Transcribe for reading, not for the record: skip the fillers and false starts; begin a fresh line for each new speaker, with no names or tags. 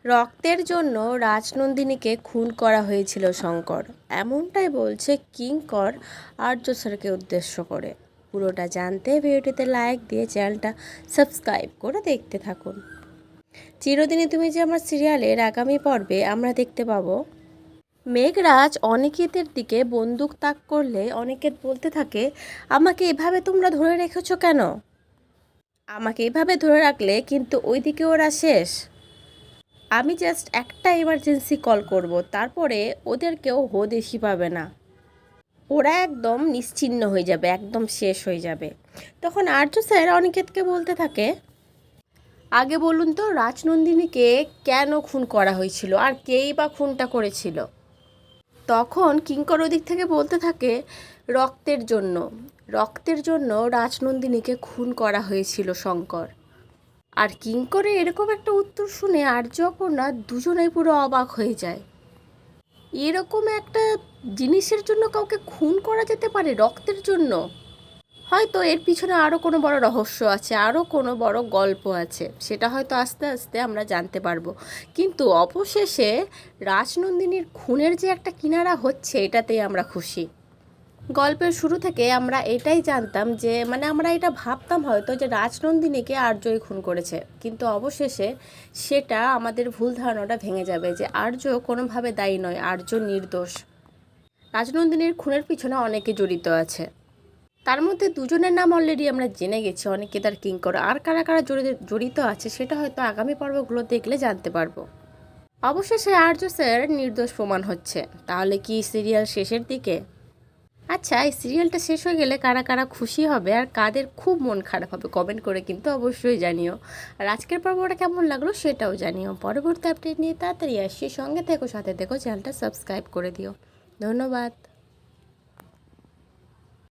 রক্তের জন্য রাজনন্দিনীকে খুন করা হয়েছিল শঙ্কর, এমনটাই বলছে কিঙ্কর আর্য স্যারকে উদ্দেশ্য করে। পুরোটা জানতে ভিডিওটিতে লাইক দিয়ে চ্যানেলটা সাবস্ক্রাইব করে দেখতে থাকুন। চিরদিনই তুমি যে আমার সিরিয়ালের আগামী পর্বে আমরা দেখতে পাবো মেঘরাজ অনিকেতের দিকে বন্দুক তাক করলে অনিকেত বলতে থাকে, আমাকে এভাবে তোমরা ধরে রেখেছো কেন? আমাকে এভাবে ধরে রাখলে কিন্তু ওইদিকে ওরা শেষ। আমি জাস্ট একটা এমার্জেন্সি কল করব, তারপরে ওদেরকেও হদিশই পাবে না, ওরা একদম নিশ্চিহ্ন হয়ে যাবে, একদম শেষ হয়ে যাবে। তখন আর্য স্যার অনিকেতকে বলতে থাকে, আগে বলুন তো রাজনন্দিনীকে কেন খুন করা হয়েছিল আর কেই বা খুনটা করেছিল? তখন কিঙ্কর ওদিক থেকে বলতে থাকে, রক্তের জন্য। রক্তের জন্য রাজনন্দিনীকে খুন করা হয়েছিল শঙ্কর। আর কিঙ্করের এরকম একটা উত্তর শুনে আর্য অপর্ণা দুজনেই পুরো অবাক হয়ে যায়। এরকম একটা জিনিসের জন্য কাউকে খুন করা যেতে পারে রক্তের জন্য? হয়তো এর পিছনে আরও কোনো বড় রহস্য আছে, আরও কোনো বড় গল্প আছে, সেটা হয়তো আস্তে আস্তে আমরা জানতে পারবো। কিন্তু অবশেষে রাজনন্দিনীর খুনের যে একটা কিনারা হচ্ছে এটাতেই আমরা খুশি। গল্পের শুরু থেকে আমরা এটাই জানতাম যে আমরা এটা ভাবতাম হয়তো যে রাজনন্দিনীকে আর্যই খুন করেছে, কিন্তু অবশেষে সেটা আমাদের ভুল ধারণাটা ভেঙে যাবে যে আর্য কোনোভাবে দায়ী নয়, আর্য নির্দোষ। রাজনন্দিনীর খুনের পিছনে অনেকে জড়িত আছে, তার মধ্যে দুজনের নাম অলরেডি আমরা জেনে গেছি, অনিকেত আর কিঙ্কর। আর কারা কারা জড়িত আছে সেটা হয়তো আগামী পর্বগুলো দেখলে জানতে পারবো। অবশেষে আর্য স্যার নির্দোষ প্রমাণ হচ্ছে। তাহলে কি সিরিয়াল শেষের দিকে? আচ্ছা, এই সিরিয়ালটা শেষ হয়ে গেলে কারা কারা খুশি হবে আর কাদের খুব মন খারাপ হবে কমেন্ট করে কিন্তু অবশ্যই জানিও। আর আজকের পর্বটা কেমন লাগলো সেটাও জানিও। পরবর্তী আপডেট নিয়ে তাড়াতাড়ি আসছি, সঙ্গে থেকো, সাথে থেকো, চ্যানেলটা সাবস্ক্রাইব করে দিও। ধন্যবাদ।